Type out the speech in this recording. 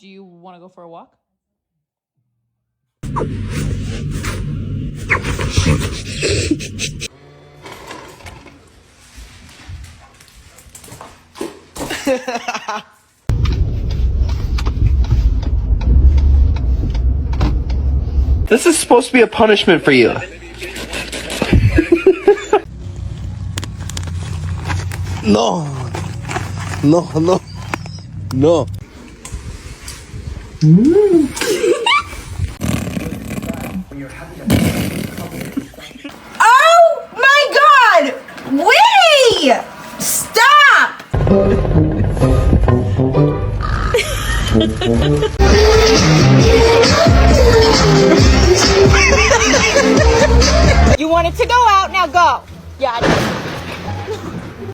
Do you want to go for a walk? This is supposed to be a punishment for you. No. No, no. No. Oh my God! Winnie! Stop! You wanted to go out, now go. Yeah.